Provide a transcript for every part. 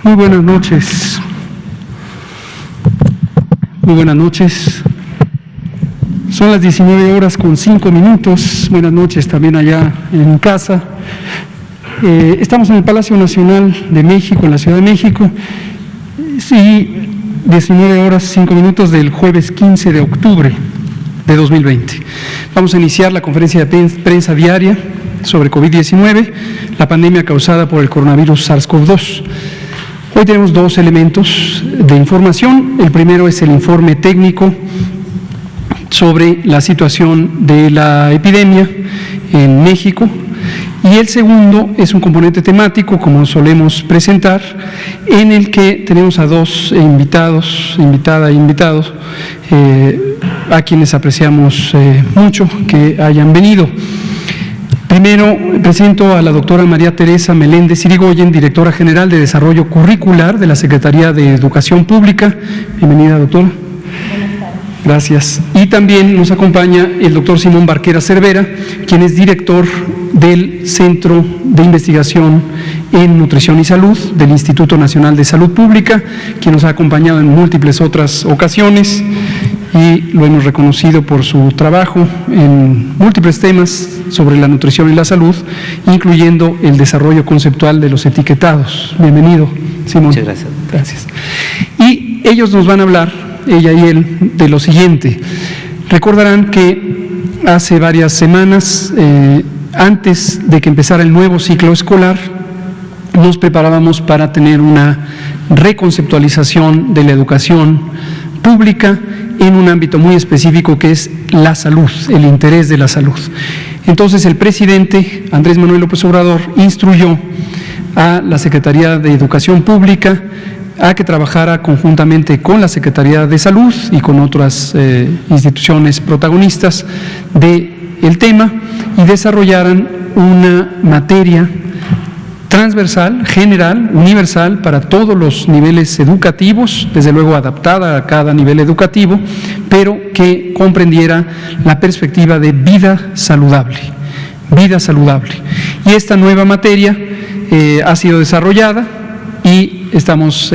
Muy buenas noches. Muy buenas noches. Son las 19:05. Buenas noches también allá en casa. Estamos en el Palacio Nacional de México, en la Ciudad de México. Sí, 19:05 del jueves 15 de octubre de 2020. Vamos a iniciar la conferencia de prensa diaria sobre COVID-19, la pandemia causada por el coronavirus SARS-CoV-2. Hoy tenemos dos elementos de información. El primero es el informe técnico sobre la situación de la epidemia en México, y el segundo es un componente temático, como solemos presentar, en el que tenemos a dos invitados, a quienes apreciamos mucho que hayan venido. Primero presento a la doctora María Teresa Meléndez Irigoyen, directora general de Desarrollo Curricular de la Secretaría de Educación Pública. Bienvenida, doctora. Buenas tardes. Gracias. Y también nos acompaña el doctor Simón Barquera Cervera, quien es director del Centro de Investigación en Nutrición y Salud del Instituto Nacional de Salud Pública, quien nos ha acompañado en múltiples otras ocasiones y lo hemos reconocido por su trabajo en múltiples temas sobre la nutrición y la salud, incluyendo el desarrollo conceptual de los etiquetados. Bienvenido, Simón. Muchas gracias. Gracias. Y ellos nos van a hablar, ella y él, de lo siguiente. Recordarán que hace varias semanas, antes de que empezara el nuevo ciclo escolar, nos preparábamos para tener una reconceptualización de la educación pública en un ámbito muy específico que es la salud, el interés de la salud. Entonces el presidente Andrés Manuel López Obrador instruyó a la Secretaría de Educación Pública a que trabajara conjuntamente con la Secretaría de Salud y con otras instituciones protagonistas del tema y desarrollaran una materia transversal, general, universal para todos los niveles educativos, desde luego adaptada a cada nivel educativo, pero que comprendiera la perspectiva de vida saludable. Vida saludable. Y esta nueva materia ha sido desarrollada y estamos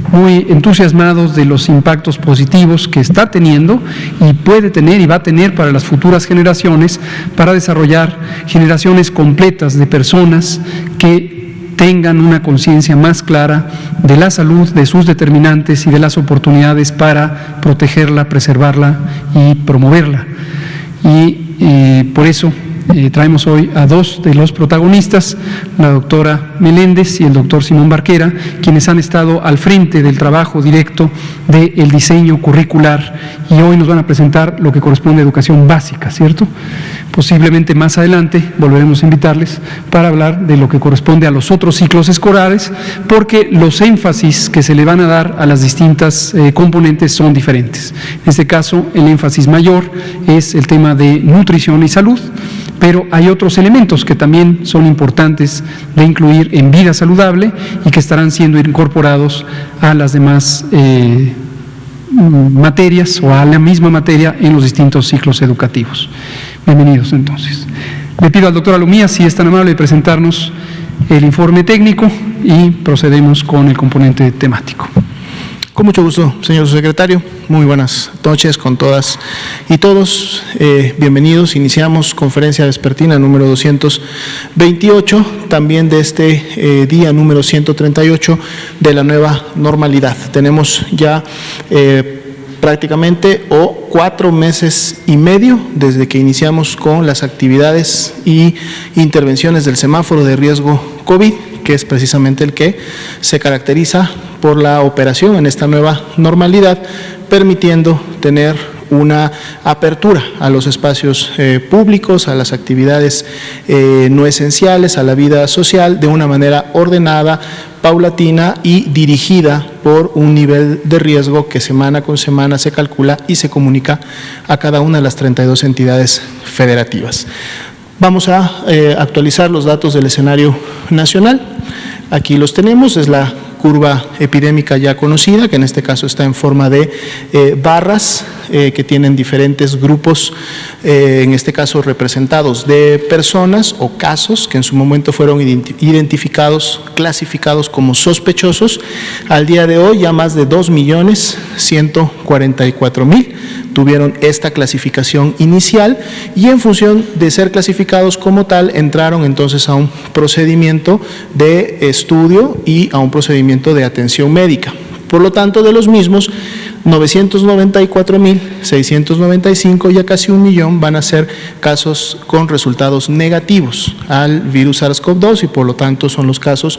muy entusiasmados de los impactos positivos que está teniendo y puede tener y va a tener para las futuras generaciones, para desarrollar generaciones completas de personas que tengan una conciencia más clara de la salud, de sus determinantes y de las oportunidades para protegerla, preservarla y promoverla. Y por eso traemos hoy a dos de los protagonistas, la doctora Meléndez y el doctor Simón Barquera, quienes han estado al frente del trabajo directo del diseño curricular y hoy nos van a presentar lo que corresponde a educación básica, ¿cierto? Posiblemente más adelante volveremos a invitarles para hablar de lo que corresponde a los otros ciclos escolares, porque los énfasis que se le van a dar a las distintas componentes son diferentes. En este caso, el énfasis mayor es el tema de nutrición y salud, pero hay otros elementos que también son importantes de incluir en vida saludable y que estarán siendo incorporados a las demás materias o a la misma materia en los distintos ciclos educativos. Bienvenidos entonces. Le pido al doctor Alumía si es tan amable de presentarnos el informe técnico y procedemos con el componente temático. Con mucho gusto, señor secretario. Muy buenas noches con todas y todos. Bienvenidos. Iniciamos conferencia vespertina número 228, también de este día número 138 de la nueva normalidad. Tenemos ya prácticamente 4 meses y medio desde que iniciamos con las actividades y intervenciones del semáforo de riesgo COVID, que es precisamente el que se caracteriza por la operación en esta nueva normalidad, permitiendo tener una apertura a los espacios públicos, a las actividades no esenciales, a la vida social, de una manera ordenada, paulatina y dirigida por un nivel de riesgo que semana con semana se calcula y se comunica a cada una de las 32 entidades federativas. Vamos a actualizar los datos del escenario nacional. Aquí los tenemos, es la curva epidémica ya conocida, que en este caso está en forma de barras que tienen diferentes grupos, en este caso representados de personas o casos que en su momento fueron identificados, clasificados como sospechosos. Al día de hoy ya más de 2.144.000 tuvieron esta clasificación inicial y en función de ser clasificados como tal entraron entonces a un procedimiento de estudio y a un procedimiento de atención médica. Por lo tanto, de los mismos, 994.695, ya casi 1 millón, van a ser casos con resultados negativos al virus SARS-CoV-2 y por lo tanto son los casos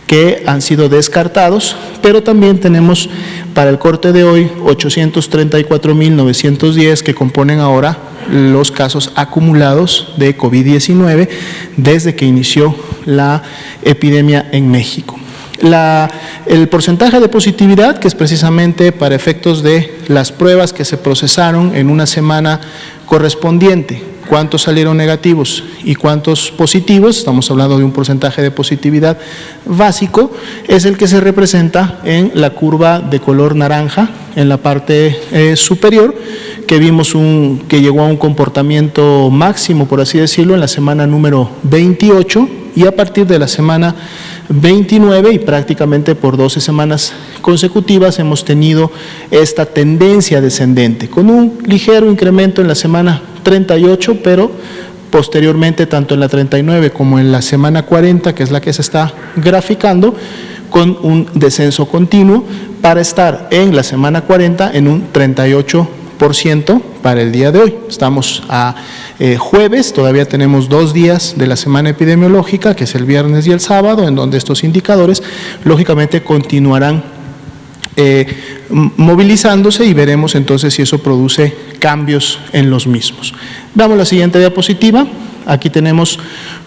que han sido descartados, pero también tenemos para el corte de hoy 834.910 que componen ahora los casos acumulados de COVID-19 desde que inició la epidemia en México. El porcentaje de positividad, que es precisamente para efectos de las pruebas que se procesaron en una semana correspondiente, cuántos salieron negativos y cuántos positivos, estamos hablando de un porcentaje de positividad básico, es el que se representa en la curva de color naranja en la parte superior, que vimos que llegó a un comportamiento máximo, por así decirlo, en la semana número 28 y a partir de la semana 29 y prácticamente por 12 semanas consecutivas hemos tenido esta tendencia descendente, con un ligero incremento en la semana 38, pero posteriormente tanto en la 39 como en la semana 40, que es la que se está graficando, con un descenso continuo para estar en la semana 40 en un 38% para el día de hoy. Estamos a jueves, todavía tenemos 2 días de la semana epidemiológica, que es el viernes y el sábado, en donde estos indicadores lógicamente continuarán movilizándose y veremos entonces si eso produce cambios en los mismos. Veamos la siguiente diapositiva. Aquí tenemos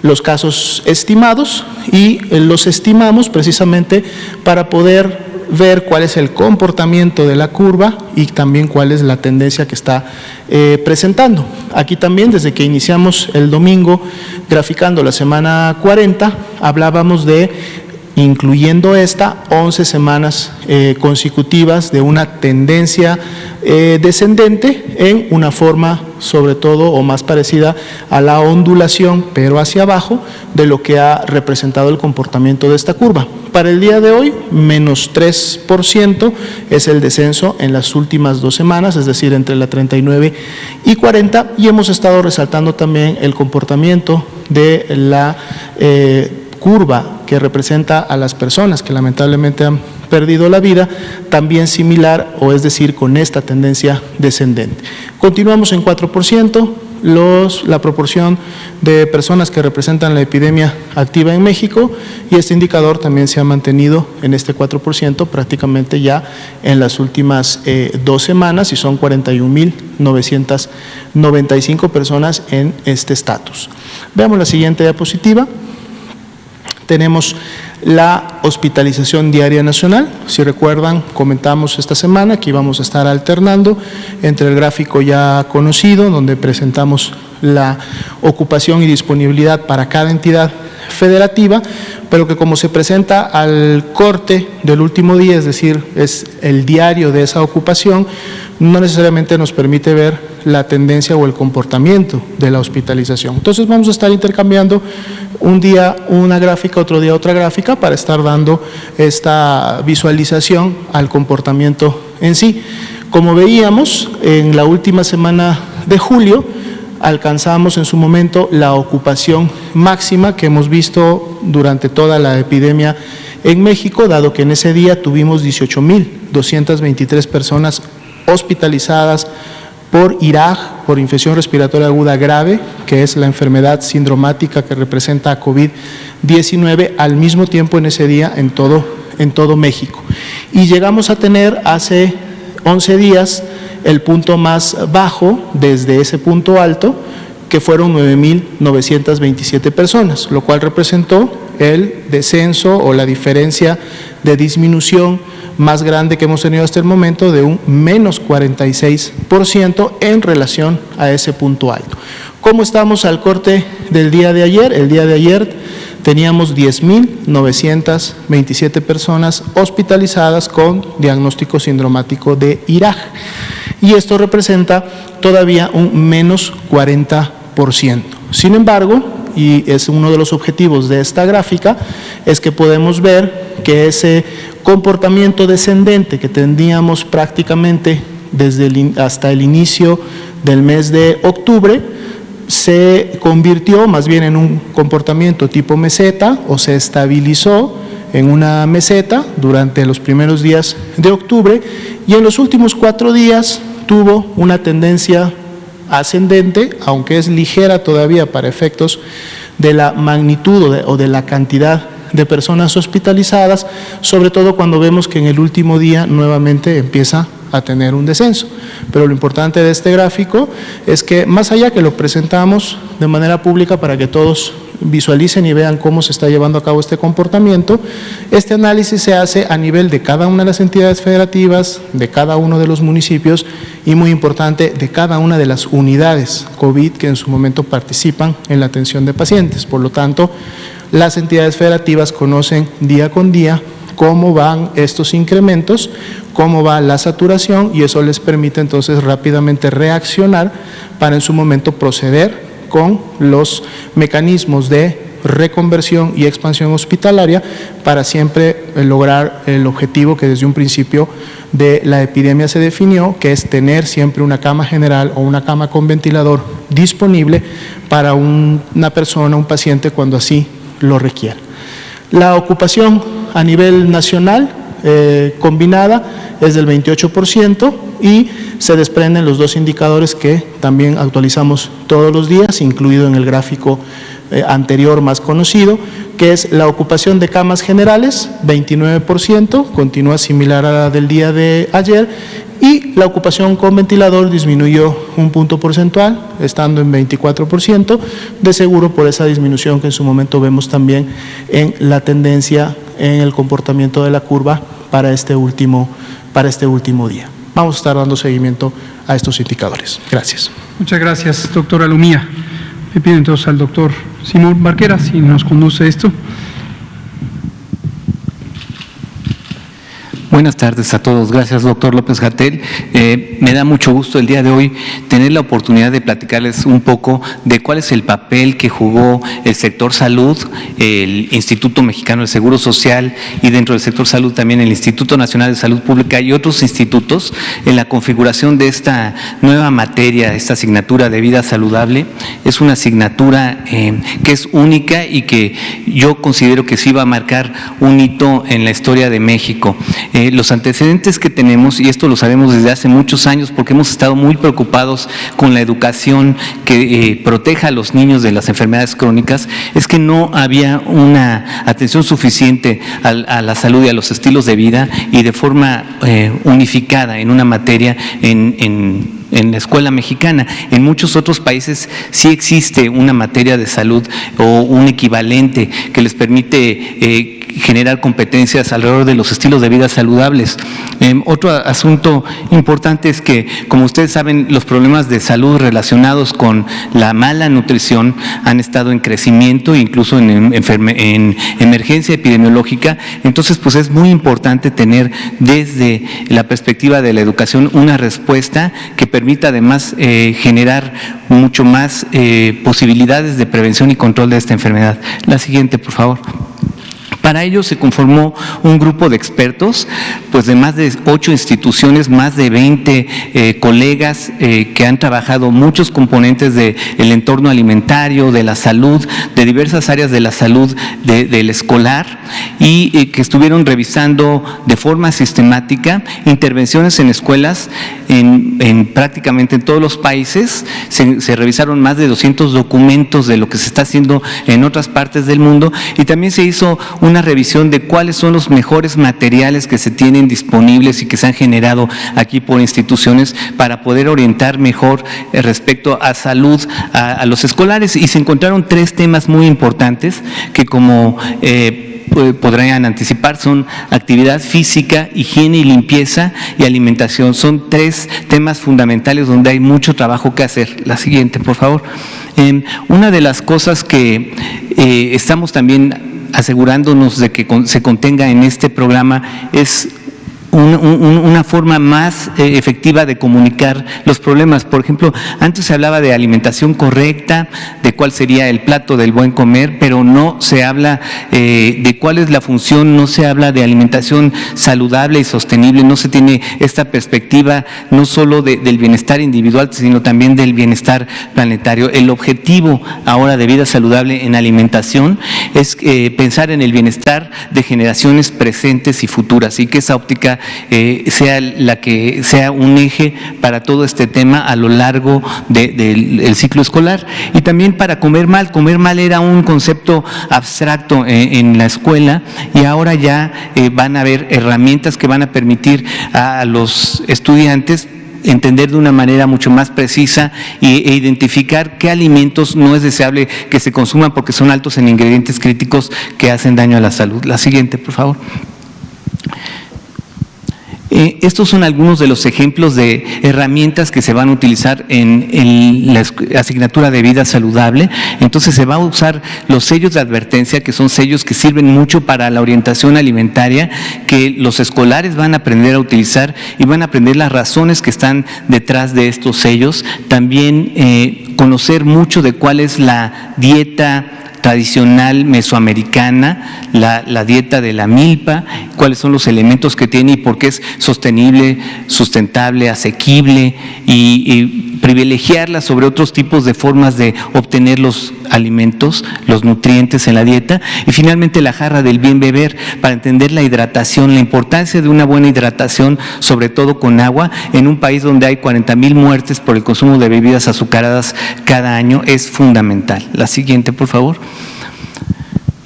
los casos estimados y los estimamos precisamente para poder ver cuál es el comportamiento de la curva y también cuál es la tendencia que está presentando. Aquí también, desde que iniciamos el domingo graficando la semana 40, hablábamos de, incluyendo esta, 11 semanas consecutivas de una tendencia descendente en una forma sobre todo o más parecida a la ondulación, pero hacia abajo, de lo que ha representado el comportamiento de esta curva. Para el día de hoy, menos 3% es el descenso en las últimas 2 semanas, es decir, entre la 39 y 40, y hemos estado resaltando también el comportamiento de la curva que representa a las personas que lamentablemente han perdido la vida, también similar, o es decir, con esta tendencia descendente. Continuamos en 4%, la proporción de personas que representan la epidemia activa en México, y este indicador también se ha mantenido en este 4% prácticamente ya en las últimas 2 semanas, y son 41.995 personas en este estatus. Veamos la siguiente diapositiva. Tenemos la hospitalización diaria nacional. Si recuerdan, comentamos esta semana que íbamos a estar alternando entre el gráfico ya conocido, donde presentamos la ocupación y disponibilidad para cada entidad federativa, pero que como se presenta al corte del último día, es decir, es el diario de esa ocupación, no necesariamente nos permite ver la tendencia o el comportamiento de la hospitalización. Entonces vamos a estar intercambiando un día una gráfica, otro día otra gráfica, para estar dando esta visualización al comportamiento en sí. Como veíamos, en la última semana de julio, alcanzamos en su momento la ocupación máxima que hemos visto durante toda la epidemia en México, dado que en ese día tuvimos 18.223 personas hospitalizadas por IRAG, por infección respiratoria aguda grave, que es la enfermedad sindromática que representa a COVID-19, al mismo tiempo en ese día en todo México. Y llegamos a tener hace 11 días el punto más bajo desde ese punto alto, que fueron 9.927 personas, lo cual representó el descenso o la diferencia de disminución más grande que hemos tenido hasta el momento, de un menos 46% en relación a ese punto alto. ¿Cómo estamos al corte del día de ayer? El día de ayer teníamos 10.927 personas hospitalizadas con diagnóstico sindromático de IRAG, y esto representa todavía un menos 40%. Sin embargo, y es uno de los objetivos de esta gráfica, es que podemos ver que ese comportamiento descendente que teníamos prácticamente hasta el inicio del mes de octubre, se convirtió más bien en un comportamiento tipo meseta, o se estabilizó en una meseta durante los primeros días de octubre, y en los últimos 4 días tuvo una tendencia ascendente, aunque es ligera todavía para efectos de la magnitud o de la cantidad de personas hospitalizadas, sobre todo cuando vemos que en el último día nuevamente empieza a tener un descenso. Pero lo importante de este gráfico es que, más allá que lo presentamos de manera pública para que todos visualicen y vean cómo se está llevando a cabo este comportamiento, este análisis se hace a nivel de cada una de las entidades federativas, de cada uno de los municipios y, muy importante, de cada una de las unidades COVID que en su momento participan en la atención de pacientes. Por lo tanto, las entidades federativas conocen día con día cómo van estos incrementos, cómo va la saturación, y eso les permite entonces rápidamente reaccionar para en su momento proceder con los mecanismos de reconversión y expansión hospitalaria para siempre lograr el objetivo que desde un principio de la epidemia se definió, que es tener siempre una cama general o una cama con ventilador disponible para una persona, un paciente, cuando así lo requiera. La ocupación a nivel nacional combinada es del 28%, y se desprenden los 2 indicadores que también actualizamos todos los días, incluido en el gráfico anterior más conocido, que es la ocupación de camas generales, 29%, continúa similar a la del día de ayer, y la ocupación con ventilador disminuyó un punto porcentual, estando en 24%, de seguro por esa disminución que en su momento vemos también en la tendencia en el comportamiento de la curva para este último día. Vamos a estar dando seguimiento a estos indicadores. Gracias. Muchas gracias, doctora Lumía. Me pido entonces al doctor Simón Barquera si nos conduce esto. Buenas tardes a todos. Gracias, doctor López-Gatell. Me da mucho gusto el día de hoy tener la oportunidad de platicarles un poco de cuál es el papel que jugó el sector salud, el Instituto Mexicano del Seguro Social, y dentro del sector salud también el Instituto Nacional de Salud Pública y otros institutos en la configuración de esta nueva materia, esta asignatura de vida saludable. Es una asignatura que es única y que yo considero que sí va a marcar un hito en la historia de México. Los antecedentes que tenemos, y esto lo sabemos desde hace muchos años porque hemos estado muy preocupados con la educación que proteja a los niños de las enfermedades crónicas, es que no había una atención suficiente a la salud y a los estilos de vida, y de forma unificada en una materia en la escuela mexicana. En muchos otros países sí existe una materia de salud o un equivalente que les permite generar competencias alrededor de los estilos de vida saludables. Otro asunto importante es que, como ustedes saben, los problemas de salud relacionados con la mala nutrición han estado en crecimiento, incluso en emergencia epidemiológica. Entonces, pues es muy importante tener desde la perspectiva de la educación una respuesta que permita además generar mucho más posibilidades de prevención y control de esta enfermedad. La siguiente, por favor. Para ello se conformó un grupo de expertos, pues de más de 8 instituciones, más de 20 colegas que han trabajado muchos componentes del entorno alimentario, de la salud, de diversas áreas de la salud del escolar, y que estuvieron revisando de forma sistemática intervenciones en escuelas en prácticamente en todos los países. Se revisaron más de 200 documentos de lo que se está haciendo en otras partes del mundo, y también se hizo una una revisión de cuáles son los mejores materiales que se tienen disponibles y que se han generado aquí por instituciones para poder orientar mejor respecto a salud a los escolares. Y se encontraron 3 temas muy importantes que, como podrían anticipar, son actividad física, higiene y limpieza y alimentación. Son 3 temas fundamentales donde hay mucho trabajo que hacer. La siguiente, por favor. Una de las cosas que estamos también asegurándonos de que se contenga en este programa es una forma más efectiva de comunicar los problemas. Por ejemplo, antes se hablaba de alimentación correcta, de cuál sería el plato del buen comer, pero no se habla de cuál es la función, no se habla de alimentación saludable y sostenible, no se tiene esta perspectiva no solo del bienestar individual, sino también del bienestar planetario. El objetivo ahora de vida saludable en alimentación es pensar en el bienestar de generaciones presentes y futuras, y que esa óptica sea la que sea un eje para todo este tema a lo largo del ciclo escolar. Y también para comer mal era un concepto abstracto en la escuela, y ahora ya van a haber herramientas que van a permitir a los estudiantes entender de una manera mucho más precisa e identificar qué alimentos no es deseable que se consuman porque son altos en ingredientes críticos que hacen daño a la salud. La siguiente, por favor. Estos son algunos de los ejemplos de herramientas que se van a utilizar en la asignatura de vida saludable. Entonces se va a usar los sellos de advertencia, que son sellos que sirven mucho para la orientación alimentaria, que los escolares van a aprender a utilizar y van a aprender las razones que están detrás de estos sellos. También conocer mucho de cuál es la dieta tradicional mesoamericana, la dieta de la milpa, cuáles son los elementos que tiene y por qué es sostenible, sustentable, asequible, y privilegiarla sobre otros tipos de formas de obtener los alimentos, los nutrientes en la dieta. Y finalmente la jarra del bien beber, para entender la hidratación, la importancia de una buena hidratación, sobre todo con agua, en un país donde hay 40,000 muertes por el consumo de bebidas azucaradas cada año, es fundamental. La siguiente, por favor.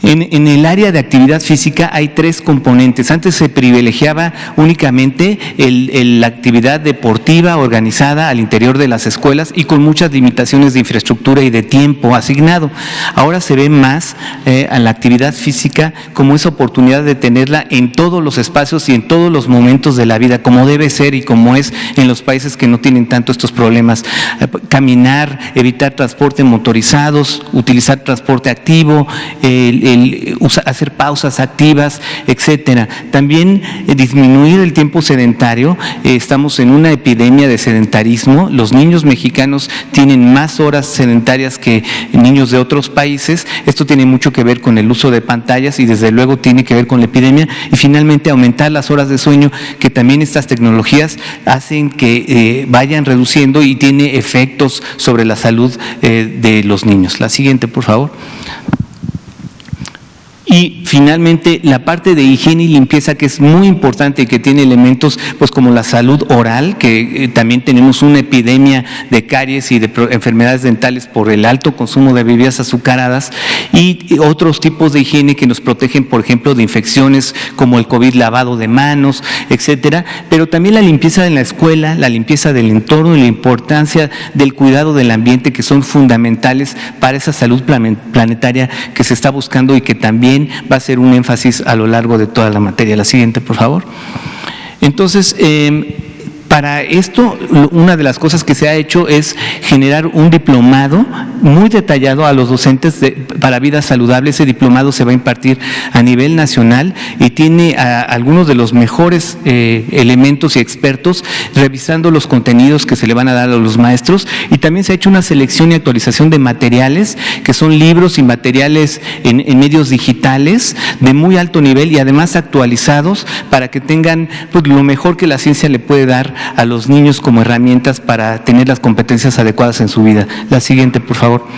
En el área de actividad física hay 3 componentes. Antes se privilegiaba únicamente la actividad deportiva organizada al interior de las escuelas y con muchas limitaciones de infraestructura y de tiempo asignado. Ahora se ve más a la actividad física como esa oportunidad de tenerla en todos los espacios y en todos los momentos de la vida, como debe ser y como es en los países que no tienen tanto estos problemas. Caminar, evitar transporte motorizados, utilizar transporte activo, hacer pausas activas, etcétera. También disminuir el tiempo sedentario. Estamos en una epidemia de sedentarismo. Los niños mexicanos tienen más horas sedentarias que niños de otros países. Esto tiene mucho que ver con el uso de pantallas y desde luego tiene que ver con la epidemia. Y finalmente aumentar las horas de sueño, que también estas tecnologías hacen que vayan reduciendo y tiene efectos sobre la salud de los niños. La siguiente, por favor. Y finalmente la parte de higiene y limpieza, que es muy importante y que tiene elementos pues como la salud oral, que también tenemos una epidemia de caries y de enfermedades dentales por el alto consumo de bebidas azucaradas, y otros tipos de higiene que nos protegen, por ejemplo, de infecciones como el COVID, lavado de manos, etcétera. Pero también la limpieza en la escuela, la limpieza del entorno y la importancia del cuidado del ambiente, que son fundamentales para esa salud planetaria que se está buscando y que también va a ser un énfasis a lo largo de toda la materia. La siguiente, por favor. Entonces, para esto, una de las cosas que se ha hecho es generar un diplomado muy detallado a los docentes para vida saludable. Ese diplomado se va a impartir a nivel nacional y tiene a algunos de los mejores elementos y expertos revisando los contenidos que se le van a dar a los maestros, y también se ha hecho una selección y actualización de materiales, que son libros y materiales en medios digitales de muy alto nivel y además actualizados para que tengan pues, lo mejor que la ciencia le puede dar a los niños como herramientas para tener las competencias adecuadas en su vida. La siguiente, por favor.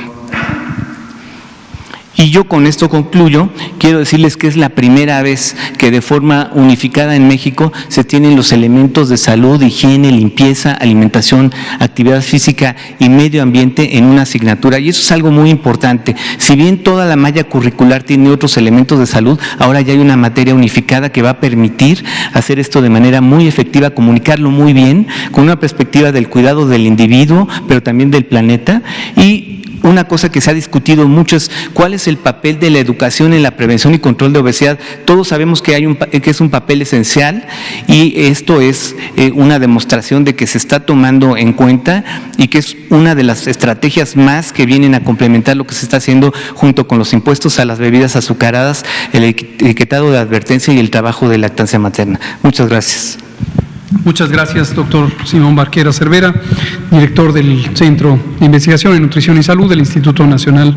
Y yo con esto concluyo, quiero decirles que es la primera vez que de forma unificada en México se tienen los elementos de salud, higiene, limpieza, alimentación, actividad física y medio ambiente en una asignatura, y eso es algo muy importante. Si bien toda la malla curricular tiene otros elementos de salud, ahora ya hay una materia unificada que va a permitir hacer esto de manera muy efectiva, comunicarlo muy bien, con una perspectiva del cuidado del individuo, pero también del planeta. Y una cosa que se ha discutido mucho es cuál es el papel de la educación en la prevención y control de obesidad. Todos sabemos que es un papel esencial, y esto es una demostración de que se está tomando en cuenta y que es una de las estrategias más que vienen a complementar lo que se está haciendo junto con los impuestos a las bebidas azucaradas, el etiquetado de advertencia y el trabajo de lactancia materna. Muchas gracias. Muchas gracias, doctor Simón Barquera Cervera, director del Centro de Investigación en Nutrición y Salud del Instituto Nacional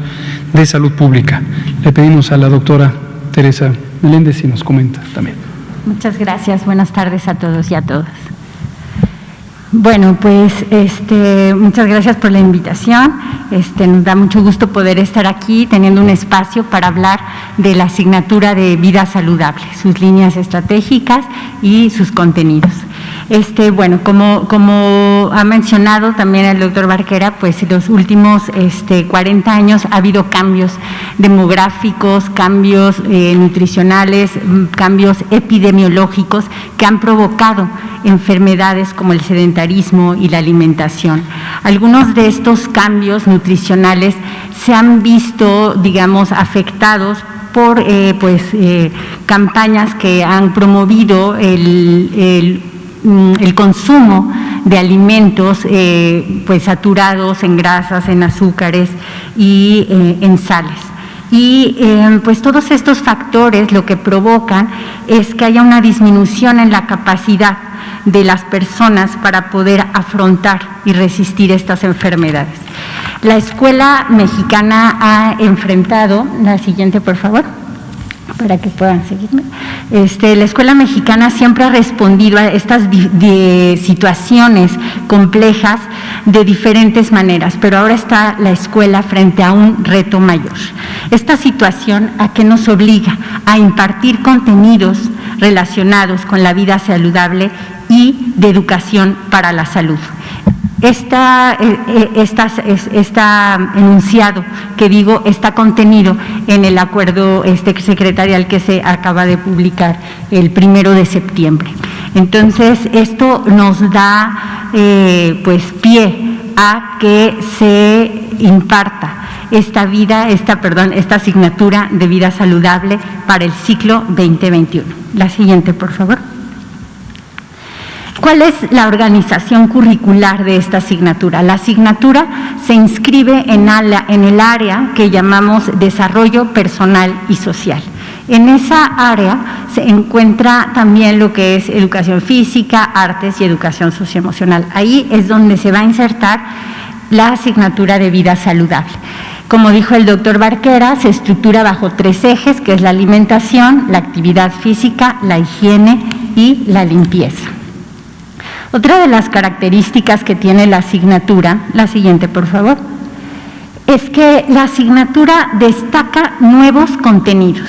de Salud Pública. Le pedimos a la doctora Teresa Meléndez si nos comenta también. Muchas gracias. Buenas tardes a todos y a todas. Bueno, pues muchas gracias por la invitación. Nos da mucho gusto poder estar aquí teniendo un espacio para hablar de la asignatura de vida saludable, sus líneas estratégicas y sus contenidos. Bueno, como ha mencionado también el doctor Barquera, pues en los últimos 40 años ha habido cambios demográficos, cambios nutricionales, cambios epidemiológicos que han provocado enfermedades como el sedentarismo y la alimentación. Algunos de estos cambios nutricionales se han visto, digamos, afectados por campañas que han promovido el consumo de alimentos saturados en grasas, en azúcares y en sales. Y pues todos estos factores lo que provocan es que haya una disminución en la capacidad de las personas para poder afrontar y resistir estas enfermedades. La escuela mexicana ha enfrentado, la siguiente por favor, para que puedan seguirme. La escuela mexicana siempre ha respondido a estas situaciones complejas de diferentes maneras, pero ahora está la escuela frente a un reto mayor. Esta situación ¿a qué nos obliga? A impartir contenidos relacionados con la vida saludable y de educación para la salud. Está enunciado, está contenido en el acuerdo secretarial que se acaba de publicar el 1 de septiembre. Entonces, esto nos da pie a que se imparta esta asignatura de vida saludable para el ciclo 2021. La siguiente, por favor. ¿Cuál es la organización curricular de esta asignatura? La asignatura se inscribe en el área que llamamos Desarrollo Personal y Social. En esa área se encuentra también lo que es Educación Física, Artes y Educación Socioemocional. Ahí es donde se va a insertar la asignatura de vida saludable. Como dijo el doctor Barquera, se estructura bajo 3 ejes, que es la alimentación, la actividad física, la higiene y la limpieza. Otra de las características que tiene la asignatura, la siguiente por favor, es que la asignatura destaca nuevos contenidos,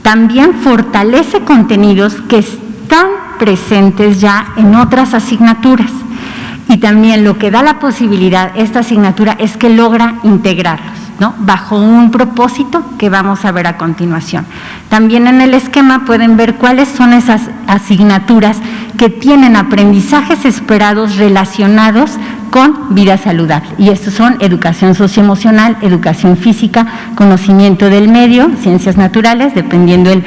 también fortalece contenidos que están presentes ya en otras asignaturas, y también lo que da la posibilidad esta asignatura es que logra integrarlos, ¿no? Bajo un propósito que vamos a ver a continuación. También en el esquema pueden ver cuáles son esas asignaturas que tienen aprendizajes esperados relacionados con vida saludable. Y estos son educación socioemocional, educación física, conocimiento del medio, ciencias naturales, dependiendo del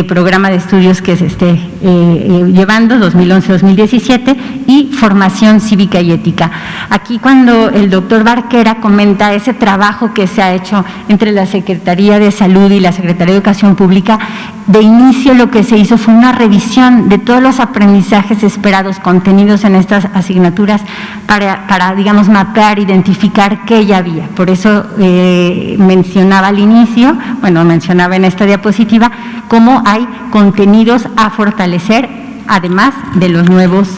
programa de estudios que se esté llevando, 2011-2017, y formación cívica y ética. Aquí cuando el doctor Barquera comenta ese trabajo que se ha hecho entre la Secretaría de Salud y la Secretaría de Educación Pública, de inicio lo que se hizo fue una revisión de todos los aprendizajes esperados contenidos en estas asignaturas para digamos, mapear, identificar qué ya había. Por eso mencionaba al inicio, mencionaba en esta diapositiva, cómo hay contenidos a fortalecer, además de los nuevos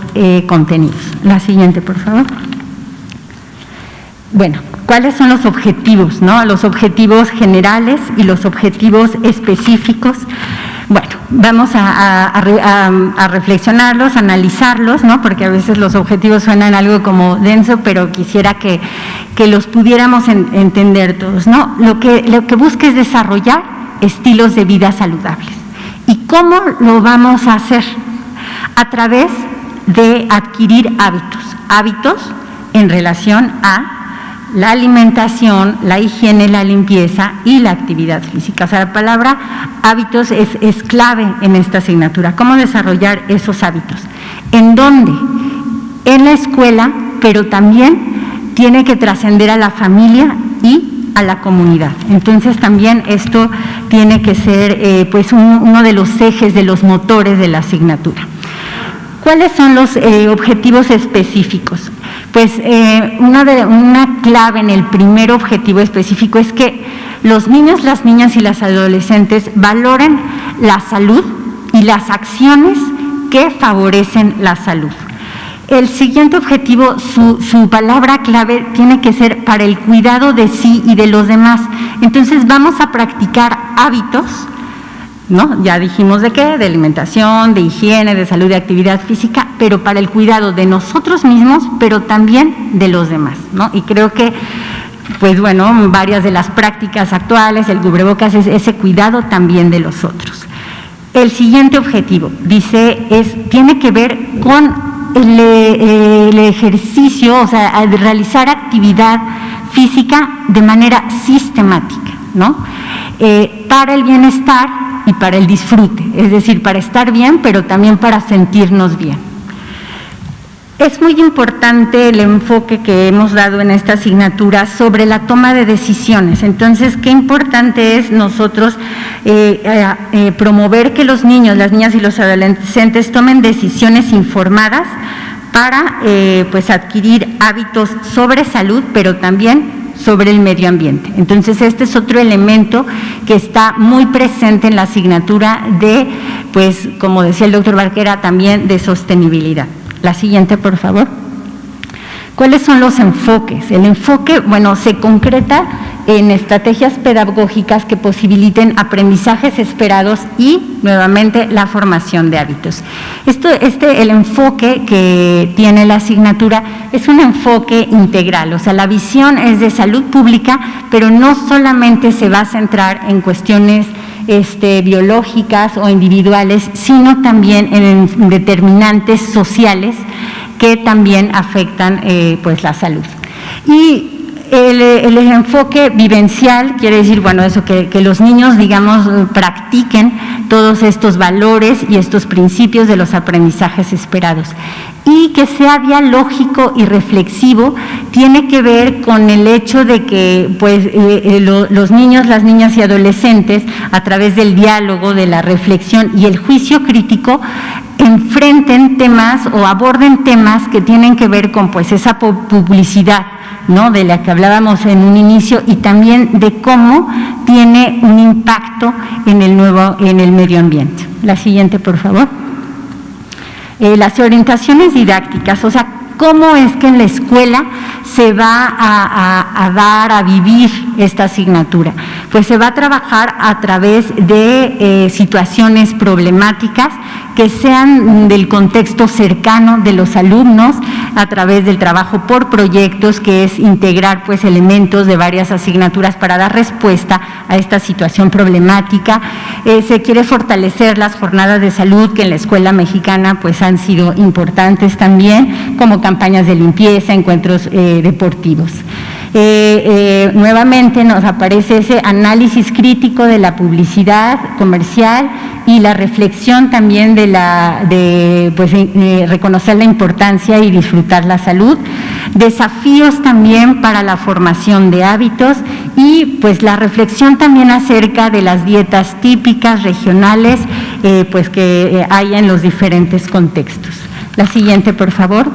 contenidos. La siguiente, por favor. Bueno, ¿cuáles son los objetivos, no? Los objetivos generales y los objetivos específicos. Bueno, vamos a reflexionarlos, analizarlos, ¿no? Porque a veces los objetivos suenan algo como denso, pero quisiera que los pudiéramos entender todos, ¿no? Lo que busca es desarrollar estilos de vida saludables. ¿Y cómo lo vamos a hacer? A través de adquirir hábitos en relación a la alimentación, la higiene, la limpieza y la actividad física. O sea, la palabra hábitos es clave en esta asignatura. ¿Cómo desarrollar esos hábitos? ¿En dónde? En la escuela, pero también tiene que trascender a la familia y a la comunidad. Entonces también esto tiene que ser pues uno de los ejes, de los motores de la asignatura. ¿Cuáles son los objetivos específicos? Pues una clave en el primer objetivo específico es que los niños, las niñas y las adolescentes valoren la salud y las acciones que favorecen la salud. El siguiente objetivo, su palabra clave tiene que ser para el cuidado de sí y de los demás. Entonces vamos a practicar hábitos, ¿no? Ya dijimos de qué, de alimentación, de higiene, de salud, de actividad física, pero para el cuidado de nosotros mismos, pero también de los demás, ¿no? Y creo que, pues bueno, varias de las prácticas actuales, el cubrebocas, es ese cuidado también de los otros. El siguiente objetivo, tiene que ver con el ejercicio, o sea, realizar actividad física de manera sistemática, ¿no? Para el bienestar y para el disfrute, es decir, para estar bien, pero también para sentirnos bien. Es muy importante el enfoque que hemos dado en esta asignatura sobre la toma de decisiones. Entonces, qué importante es nosotros promover que los niños, las niñas y los adolescentes tomen decisiones informadas para pues adquirir hábitos sobre salud, pero también sobre el medio ambiente. Entonces, este es otro elemento que está muy presente en la asignatura de, pues, como decía el doctor Barquera, también de sostenibilidad. La siguiente, por favor. ¿Cuáles son los enfoques? El enfoque, bueno, se concreta en estrategias pedagógicas que posibiliten aprendizajes esperados y, nuevamente, la formación de hábitos. El enfoque que tiene la asignatura es un enfoque integral, o sea, la visión es de salud pública, pero no solamente se va a centrar en cuestiones biológicas o individuales, sino también en determinantes sociales que también afectan pues la salud. Y el enfoque vivencial quiere decir, bueno, eso que los niños, digamos, practiquen todos estos valores y estos principios de los aprendizajes esperados. Y que sea dialógico y reflexivo, tiene que ver con el hecho de que pues, los niños, las niñas y adolescentes, a través del diálogo, de la reflexión y el juicio crítico, enfrenten temas o aborden temas que tienen que ver con pues esa publicidad, ¿no?, de la que hablábamos en un inicio, y también de cómo tiene un impacto en el medio ambiente. La siguiente, por favor. Las orientaciones didácticas, o sea, cómo es que en la escuela se va a vivir esta asignatura. Pues se va a trabajar a través de situaciones problemáticas que sean del contexto cercano de los alumnos, a través del trabajo por proyectos, que es integrar pues elementos de varias asignaturas para dar respuesta a esta situación problemática. Se quiere fortalecer las jornadas de salud, que en la escuela mexicana pues han sido importantes también, como campañas de limpieza, encuentros deportivos. Nuevamente nos aparece ese análisis crítico de la publicidad comercial y la reflexión también de reconocer la importancia y disfrutar la salud, desafíos también para la formación de hábitos y pues la reflexión también acerca de las dietas típicas regionales pues que hay en los diferentes contextos. La siguiente, por favor.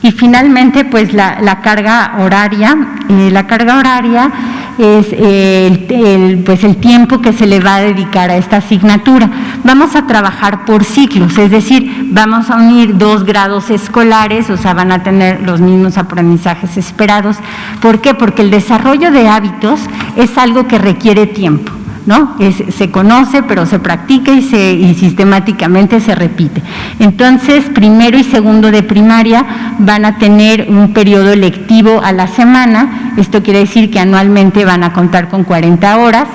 Y finalmente, pues la carga horaria. La carga horaria es el tiempo que se le va a dedicar a esta asignatura. Vamos a trabajar por ciclos, es decir, vamos a unir 2 grados escolares, o sea, van a tener los mismos aprendizajes esperados. ¿Por qué? Porque el desarrollo de hábitos es algo que requiere tiempo, ¿no? Se conoce, pero se practica y sistemáticamente se repite. Entonces, primero y segundo de primaria van a tener un periodo lectivo a la semana. Esto quiere decir que anualmente van a contar con 40 horas.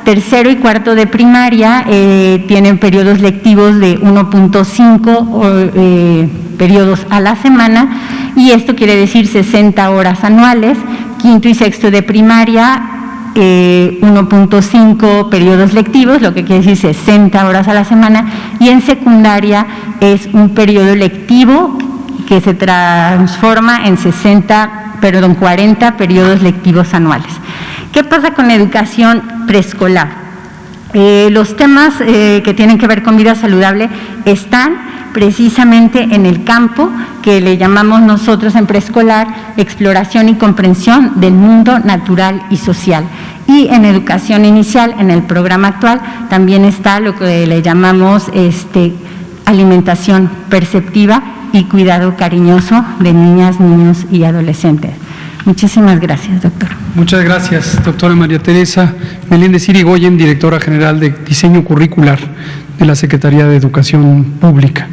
Tercero y cuarto de primaria tienen periodos lectivos de 1.5 periodos a la semana, y esto quiere decir 60 horas anuales. Quinto y sexto de primaria, 1.5 periodos lectivos, lo que quiere decir 60 horas a la semana, y en secundaria es un periodo lectivo que se transforma en 40 periodos lectivos anuales. ¿Qué pasa con la educación preescolar? Los temas que tienen que ver con vida saludable están precisamente en el campo que le llamamos nosotros en preescolar exploración y comprensión del mundo natural y social. Y en educación inicial, en el programa actual, también está lo que le llamamos alimentación perceptiva y cuidado cariñoso de niñas, niños y adolescentes. Muchísimas gracias, doctor. Muchas gracias, doctora María Teresa Meléndez Irigoyen, directora general de Diseño Curricular de la Secretaría de Educación Pública.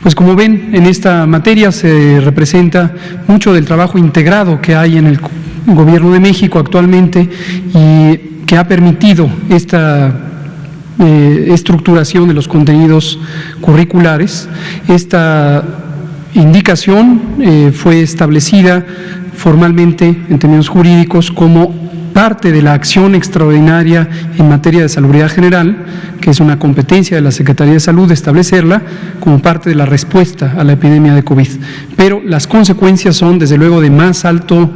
Pues como ven, en esta materia se representa mucho del trabajo integrado que hay en el Gobierno de México actualmente y que ha permitido esta estructuración de los contenidos curriculares. Esta indicación fue establecida formalmente en términos jurídicos como parte de la acción extraordinaria en materia de salubridad general, que es una competencia de la Secretaría de Salud establecerla como parte de la respuesta a la epidemia de COVID. Pero las consecuencias son, desde luego, de más alto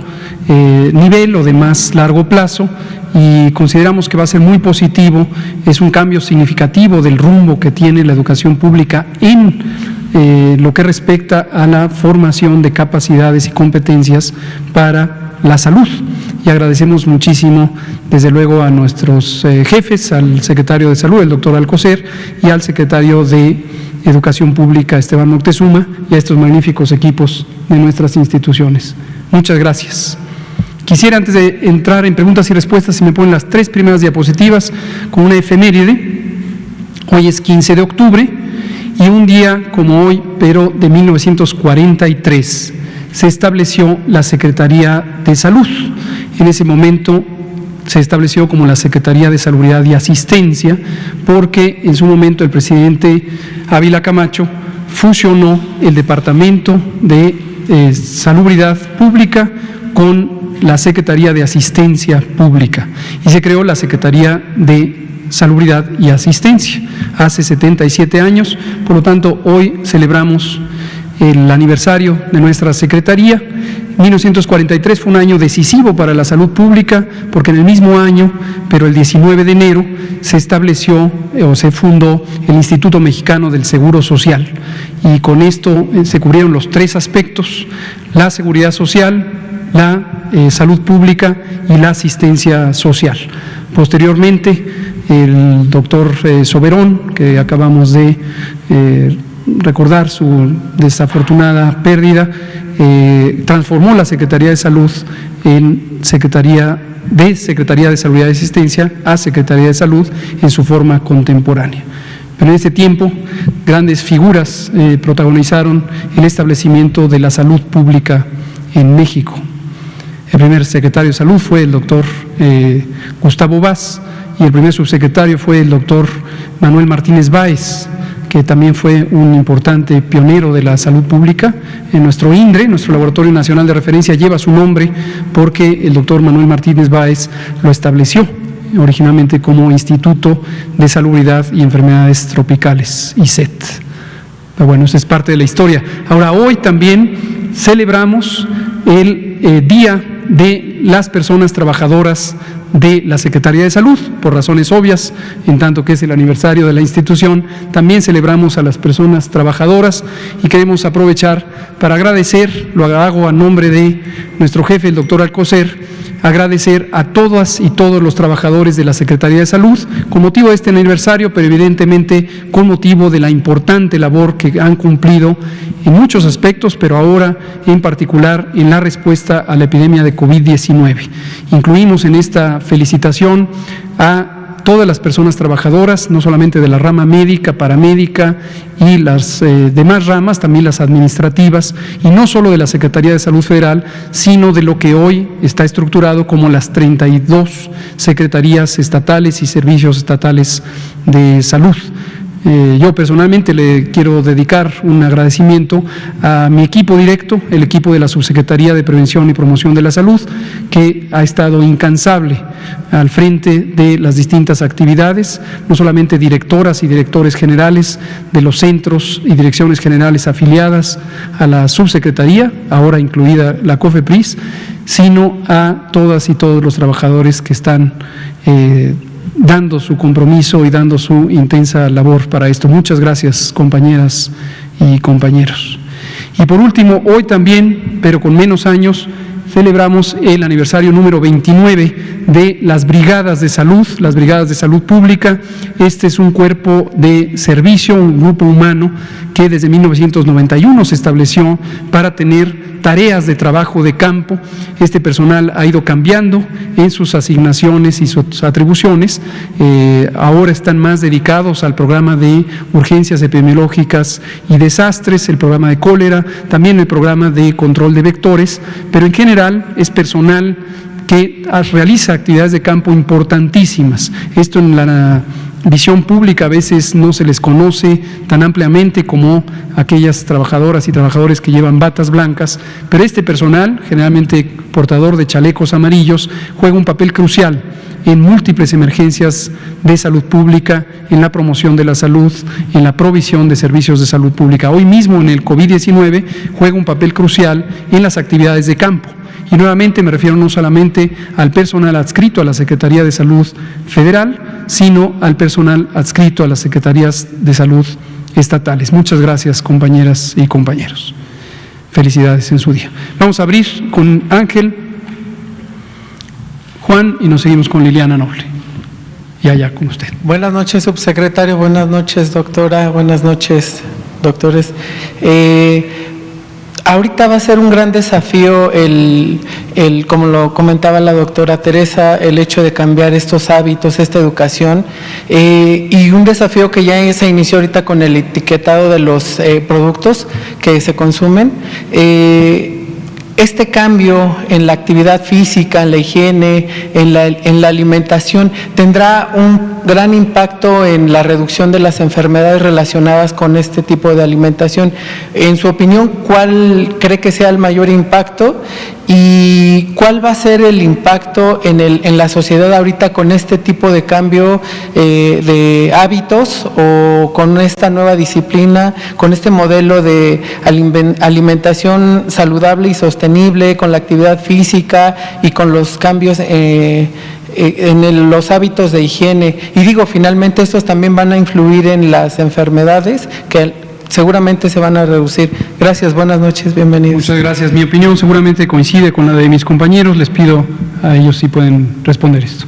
nivel o de más largo plazo, y consideramos que va a ser muy positivo. Es un cambio significativo del rumbo que tiene la educación pública en lo que respecta a la formación de capacidades y competencias para la salud. Y agradecemos muchísimo, desde luego, a nuestros jefes, al secretario de Salud, el doctor Alcocer, y al secretario de Educación Pública, Esteban Moctezuma, y a estos magníficos equipos de nuestras instituciones. Muchas gracias. Quisiera, antes de entrar en preguntas y respuestas, si me ponen las 3 primeras diapositivas, con una efeméride. Hoy es 15 de octubre, y un día como hoy, pero de 1943, se estableció la Secretaría de Salud. En ese momento se estableció como la Secretaría de Salubridad y Asistencia, porque en su momento el presidente Ávila Camacho fusionó el Departamento de Salubridad Pública con la Secretaría de Asistencia Pública, y se creó la Secretaría de Salubridad y Asistencia hace 77 años. Por lo tanto, hoy celebramos el aniversario de nuestra Secretaría. 1943 fue un año decisivo para la salud pública, porque en el mismo año, pero el 19 de enero, se estableció o se fundó el Instituto Mexicano del Seguro Social, y con esto se cubrieron los 3 aspectos: la seguridad social, la salud pública y la asistencia social. Posteriormente, el doctor Soberón, que acabamos de recordar su desafortunada pérdida, transformó la Secretaría de Salud en Secretaría de Salubridad y Asistencia a Secretaría de Salud en su forma contemporánea. Pero en este tiempo, grandes figuras protagonizaron el establecimiento de la salud pública en México. El primer secretario de Salud fue el doctor Gustavo Vaz, y el primer subsecretario fue el doctor Manuel Martínez Báez, que también fue un importante pionero de la salud pública. En nuestro INDRE, nuestro Laboratorio Nacional de Referencia, lleva su nombre porque el doctor Manuel Martínez Báez lo estableció originalmente como Instituto de Salubridad y Enfermedades Tropicales, ISET. Pero bueno, esa es parte de la historia. Ahora, hoy también celebramos el Día de las Personas Trabajadoras de la Secretaría de Salud, por razones obvias, en tanto que es el aniversario de la institución. También celebramos a las personas trabajadoras y queremos aprovechar para agradecer, lo hago a nombre de nuestro jefe, el doctor Alcocer, agradecer a todas y todos los trabajadores de la Secretaría de Salud con motivo de este aniversario, pero evidentemente con motivo de la importante labor que han cumplido en muchos aspectos, pero ahora en particular en la respuesta a la epidemia de COVID-19. Incluimos en esta felicitación a todas las personas trabajadoras, no solamente de la rama médica, paramédica y las demás ramas, también las administrativas, y no solo de la Secretaría de Salud Federal, sino de lo que hoy está estructurado como las 32 secretarías estatales y servicios estatales de salud. Yo personalmente le quiero dedicar un agradecimiento a mi equipo directo, el equipo de la Subsecretaría de Prevención y Promoción de la Salud, que ha estado incansable al frente de las distintas actividades, no solamente directoras y directores generales de los centros y direcciones generales afiliadas a la Subsecretaría, ahora incluida la COFEPRIS, sino a todas y todos los trabajadores que están dando su compromiso y dando su intensa labor para esto. Muchas gracias, compañeras y compañeros. Y por último, hoy también, pero con menos años, celebramos el aniversario número 29 de las Brigadas de Salud, las Brigadas de Salud Pública. Este es un cuerpo de servicio, un grupo humano que desde 1991 se estableció para tener tareas de trabajo de campo. Este personal ha ido cambiando en sus asignaciones y sus atribuciones. Ahora están más dedicados al programa de urgencias epidemiológicas y desastres, el programa de cólera, también el programa de control de vectores, pero en general es personal que realiza actividades de campo importantísimas. Esto en la visión pública a veces no se les conoce tan ampliamente como aquellas trabajadoras y trabajadores que llevan batas blancas, pero este personal, generalmente portador de chalecos amarillos, juega un papel crucial en múltiples emergencias de salud pública, en la promoción de la salud, en la provisión de servicios de salud pública. Hoy mismo en el COVID-19 juega un papel crucial en las actividades de campo. Y nuevamente me refiero no solamente al personal adscrito a la Secretaría de Salud Federal, sino al personal adscrito a las Secretarías de Salud estatales. Muchas gracias, compañeras y compañeros. Felicidades en su día. Vamos a abrir con Ángel, Juan y nos seguimos con Liliana Noble. Y allá con usted. Buenas noches, subsecretario. Buenas noches, doctora. Buenas noches, doctores. Ahorita va a ser un gran desafío como lo comentaba la doctora Teresa, el hecho de cambiar estos hábitos, esta educación, y un desafío que ya se inició ahorita con el etiquetado de los productos que se consumen. Este cambio en la actividad física, en la higiene, en la alimentación, tendrá un gran impacto en la reducción de las enfermedades relacionadas con este tipo de alimentación. En su opinión, ¿cuál cree que sea el mayor impacto y cuál va a ser el impacto en la sociedad ahorita con este tipo de cambio de hábitos o con esta nueva disciplina, con este modelo de alimentación saludable y sostenible, con la actividad física y con los cambios en los hábitos de higiene? Y digo, finalmente estos también van a influir en las enfermedades que seguramente se van a reducir. Gracias, buenas noches, bienvenidos. Muchas gracias. Mi opinión seguramente coincide con la de mis compañeros. Les pido a ellos si pueden responder esto.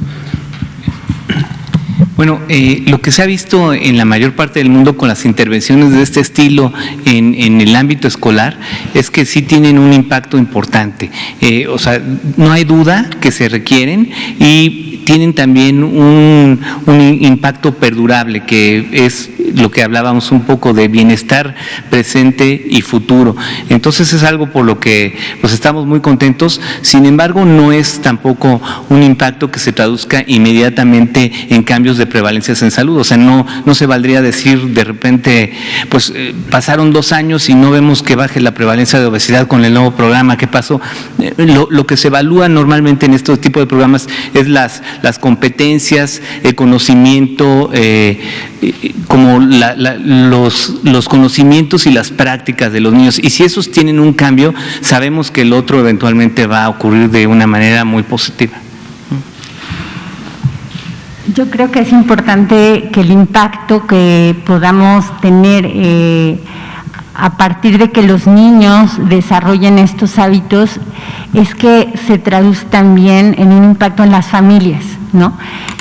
Bueno, lo que se ha visto en la mayor parte del mundo con las intervenciones de este estilo en el ámbito escolar es que sí tienen un impacto importante. O sea, no hay duda que se requieren y tienen también un impacto perdurable, que es lo que hablábamos un poco de bienestar presente y futuro. Entonces es algo por lo que pues estamos muy contentos. Sin embargo, no es tampoco un impacto que se traduzca inmediatamente en cambios de prevalencias en salud. O sea, no se valdría decir de repente, pues pasaron 2 años y no vemos que baje la prevalencia de obesidad con el nuevo programa. ¿Qué pasó? Lo que se evalúa normalmente en este tipo de programas es las competencias, el conocimiento, como los conocimientos y las prácticas de los niños. Y si esos tienen un cambio, sabemos que el otro eventualmente va a ocurrir de una manera muy positiva. Yo creo que es importante que el impacto que podamos tener a partir de que los niños desarrollen estos hábitos, es que se traduce también en un impacto en las familias, ¿no?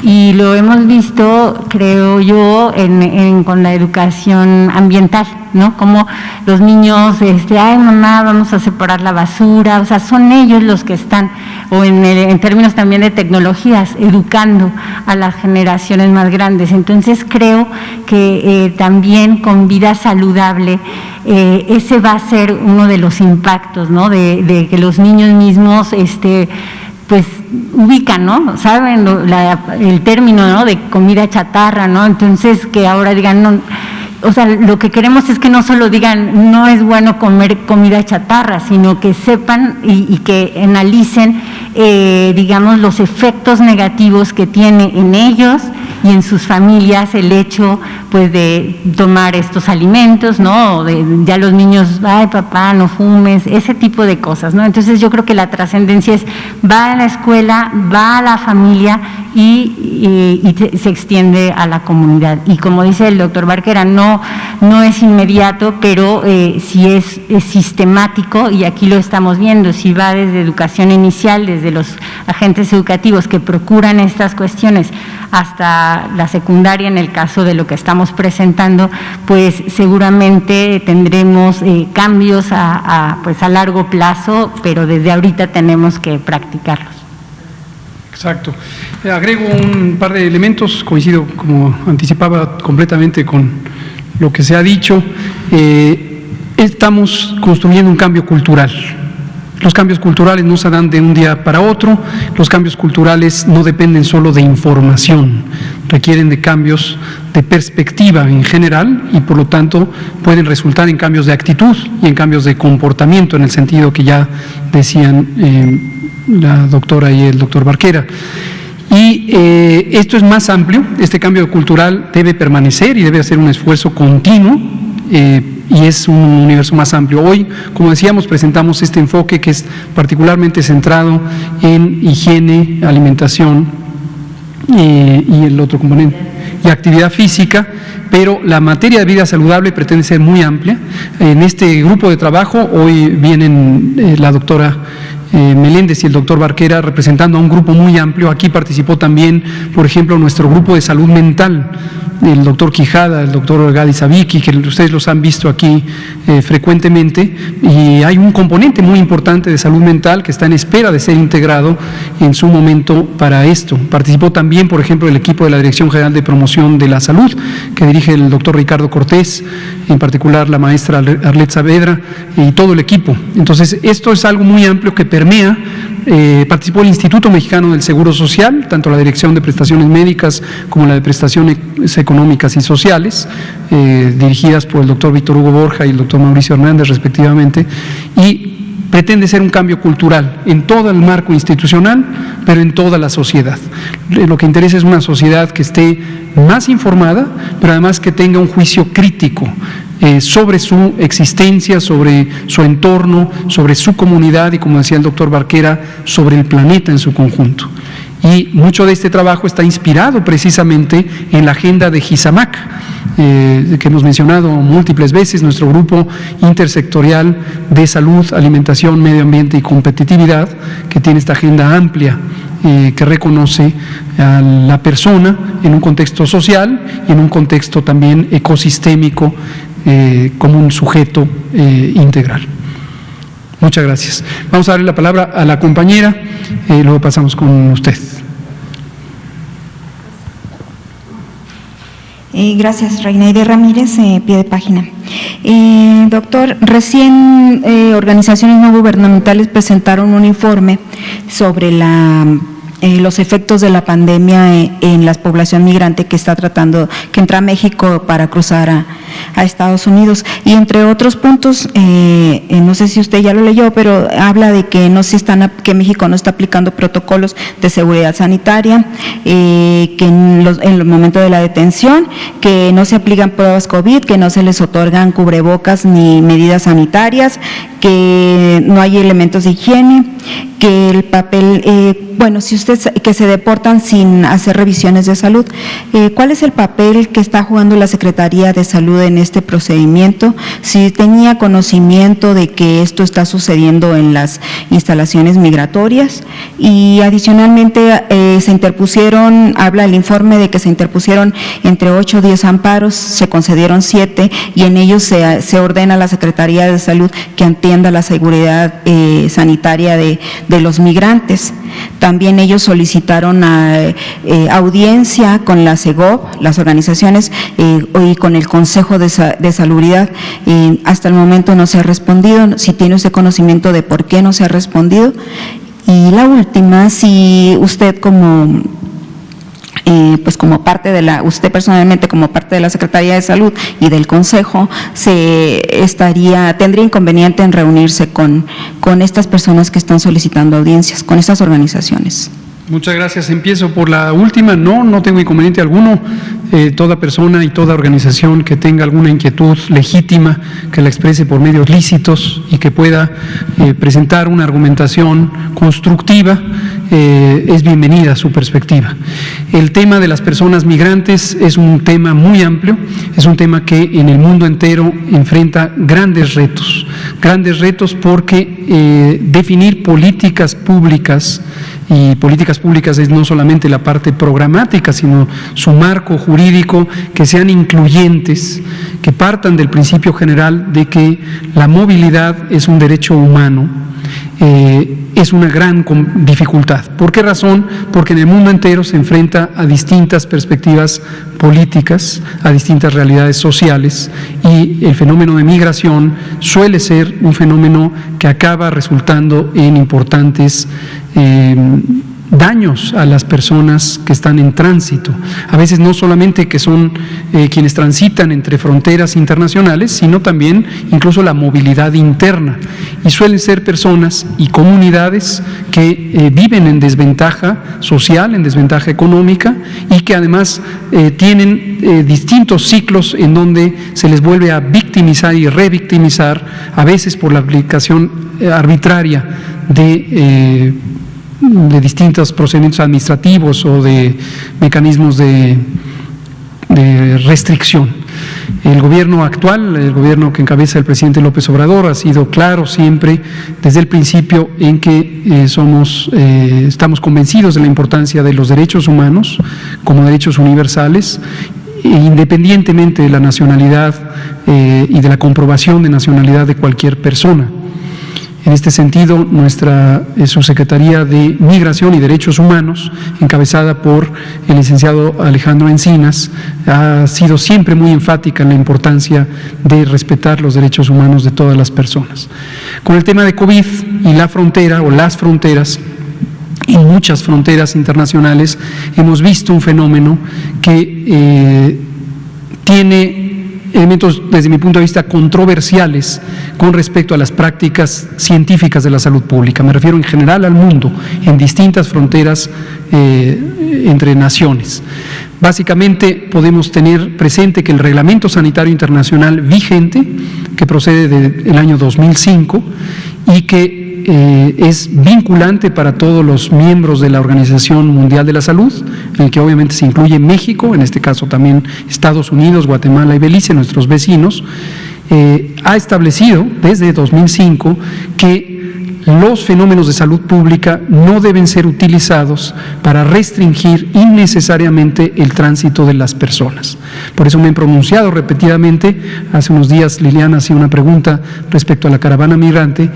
Y lo hemos visto, creo yo, con la educación ambiental, ¿no? Como los niños, ay mamá, vamos a separar la basura, o sea, son ellos los que están, o en términos también de tecnologías, educando a las generaciones más grandes. Entonces creo que también con vida saludable, ese va a ser uno de los impactos, ¿no? De que los niños mismos, pues ubican, ¿no? Saben el término, ¿no? De comida chatarra, ¿no? Entonces que ahora digan, no, o sea, lo que queremos es que no solo digan no es bueno comer comida chatarra, sino que sepan y que analicen, digamos, los efectos negativos que tiene en ellos y en sus familias el hecho, pues, de tomar estos alimentos, ¿no? O ya los niños, ay papá, no fumes, ese tipo de cosas, ¿no? Entonces yo creo que la trascendencia es, va a la escuela, va a la familia y se extiende a la comunidad. Y como dice el doctor Barquera, no es inmediato, pero sí es sistemático, y aquí lo estamos viendo, si va desde educación inicial, desde los agentes educativos que procuran estas cuestiones, hasta la secundaria, en el caso de lo que estamos presentando, pues seguramente tendremos cambios pues a largo plazo, pero desde ahorita tenemos que practicarlos. Exacto. Agrego un par de elementos, coincido, como anticipaba, completamente con lo que se ha dicho. Estamos construyendo un cambio cultural. Los cambios culturales no se dan de un día para otro, los cambios culturales no dependen solo de información, requieren de cambios de perspectiva en general y por lo tanto pueden resultar en cambios de actitud y en cambios de comportamiento, en el sentido que ya decían la doctora y el doctor Barquera. Y esto es más amplio, este cambio cultural debe permanecer y debe hacer un esfuerzo continuo, y es un universo más amplio. Hoy, como decíamos, presentamos este enfoque que es particularmente centrado en higiene, alimentación y el otro componente, y actividad física, pero la materia de vida saludable pretende ser muy amplia. En este grupo de trabajo hoy vienen la doctora Meléndez y el doctor Barquera representando a un grupo muy amplio. Aquí participó también, por ejemplo, nuestro grupo de salud mental, el doctor Quijada, el doctor Gadi Sabiki, que ustedes los han visto aquí frecuentemente, y hay un componente muy importante de salud mental que está en espera de ser integrado en su momento para esto. Participó también, por ejemplo, el equipo de la Dirección General de Promoción de la Salud, que dirige el doctor Ricardo Cortés, en particular la maestra Arlet Saavedra y todo el equipo. Entonces, esto es algo muy amplio que permea. Participó el Instituto Mexicano del Seguro Social, tanto la Dirección de Prestaciones Médicas como la de Prestaciones Económicas y Sociales, dirigidas por el doctor Víctor Hugo Borja y el doctor Mauricio Hernández respectivamente, y pretende ser un cambio cultural en todo el marco institucional, pero en toda la sociedad. Lo que interesa es una sociedad que esté más informada, pero además que tenga un juicio crítico sobre su existencia, sobre su entorno, sobre su comunidad y, como decía el doctor Barquera, sobre el planeta en su conjunto. Y mucho de este trabajo está inspirado precisamente en la agenda de GISAMAC, que hemos mencionado múltiples veces, nuestro grupo intersectorial de salud, alimentación, medio ambiente y competitividad, que tiene esta agenda amplia que reconoce a la persona en un contexto social y en un contexto también ecosistémico como un sujeto integral. Muchas gracias. Vamos a darle la palabra a la compañera y luego pasamos con usted. Gracias, Reinaide Ramírez, pie de página. Doctor, recién organizaciones no gubernamentales presentaron un informe sobre los efectos de la pandemia en la población migrante que entra a México para cruzar a Estados Unidos. Y entre otros puntos, no sé si usted ya lo leyó, pero habla de que que México no está aplicando protocolos de seguridad sanitaria, que en el momento de la detención, que no se aplican pruebas COVID, que no se les otorgan cubrebocas ni medidas sanitarias, que no hay elementos de higiene, que el papel, que se deportan sin hacer revisiones de salud. ¿Cuál es el papel que está jugando la Secretaría de Salud en este procedimiento? Si tenía conocimiento de que esto está sucediendo en las instalaciones migratorias, y adicionalmente se interpusieron, habla el informe de que se interpusieron entre 8 o 10 amparos, se concedieron 7 y en ellos se ordena a la Secretaría de Salud que atienda la seguridad sanitaria de los migrantes. También ellos solicitaron audiencia con la CEGOP, las organizaciones, y con el Consejo de Salubridad. Hasta el momento no se ha respondido. Si tiene usted conocimiento de por qué no se ha respondido. Y la última, si usted como parte de usted personalmente como parte de la Secretaría de Salud y del Consejo, tendría inconveniente en reunirse con estas personas que están solicitando audiencias, con estas organizaciones. Muchas gracias. Empiezo por la última. No tengo inconveniente alguno. Toda persona y toda organización que tenga alguna inquietud legítima, que la exprese por medios lícitos y que pueda presentar una argumentación constructiva, es bienvenida su perspectiva. El tema de las personas migrantes es un tema muy amplio, es un tema que en el mundo entero enfrenta grandes retos porque definir políticas públicas, y políticas públicas es no solamente la parte programática, sino su marco jurídico, que sean incluyentes, que partan del principio general de que la movilidad es un derecho humano, es una gran dificultad. ¿Por qué razón? Porque en el mundo entero se enfrenta a distintas perspectivas políticas, a distintas realidades sociales, y el fenómeno de migración suele ser un fenómeno que acaba resultando en importantes daños a las personas que están en tránsito. A veces no solamente que son quienes transitan entre fronteras internacionales, sino también incluso la movilidad interna. Y suelen ser personas y comunidades que viven en desventaja social, en desventaja económica, y que además tienen distintos ciclos en donde se les vuelve a victimizar y revictimizar, a veces por la aplicación arbitraria de distintos procedimientos administrativos o de mecanismos de restricción. El gobierno actual, el gobierno que encabeza el presidente López Obrador, ha sido claro siempre desde el principio en que estamos convencidos de la importancia de los derechos humanos como derechos universales, independientemente de la nacionalidad y de la comprobación de nacionalidad de cualquier persona. En este sentido, nuestra Subsecretaría de Migración y Derechos Humanos, encabezada por el licenciado Alejandro Encinas, ha sido siempre muy enfática en la importancia de respetar los derechos humanos de todas las personas. Con el tema de COVID y la frontera o las fronteras, en muchas fronteras internacionales hemos visto un fenómeno que tiene elementos, desde mi punto de vista, controversiales con respecto a las prácticas científicas de la salud pública. Me refiero en general al mundo, en distintas fronteras entre naciones. Básicamente podemos tener presente que el Reglamento Sanitario Internacional vigente, que procede del año 2005 y que es vinculante para todos los miembros de la Organización Mundial de la Salud, en el que obviamente se incluye México, en este caso también Estados Unidos, Guatemala y Belice, nuestros vecinos, ha establecido desde 2005 que los fenómenos de salud pública no deben ser utilizados para restringir innecesariamente el tránsito de las personas. Por eso me he pronunciado repetidamente. Hace unos días Liliana hacía una pregunta respecto a la caravana migrante.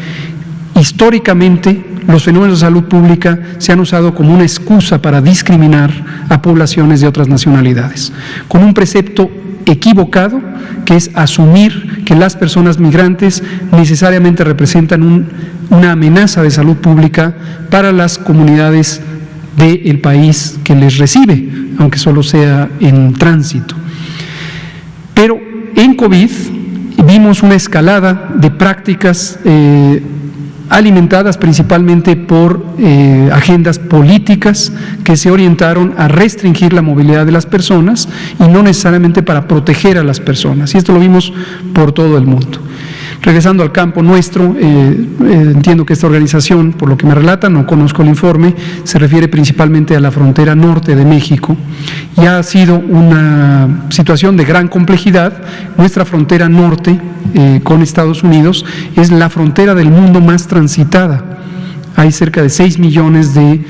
Históricamente, los fenómenos de salud pública se han usado como una excusa para discriminar a poblaciones de otras nacionalidades, con un precepto equivocado, que es asumir que las personas migrantes necesariamente representan una amenaza de salud pública para las comunidades del país que les recibe, aunque solo sea en tránsito. Pero en COVID vimos una escalada de prácticas alimentadas principalmente por agendas políticas que se orientaron a restringir la movilidad de las personas y no necesariamente para proteger a las personas. Y esto lo vimos por todo el mundo. Regresando al campo nuestro, entiendo que esta organización, por lo que me relatan, no conozco el informe, se refiere principalmente a la frontera norte de México y ha sido una situación de gran complejidad. Nuestra frontera norte con Estados Unidos es la frontera del mundo más transitada. Hay cerca de 6 millones de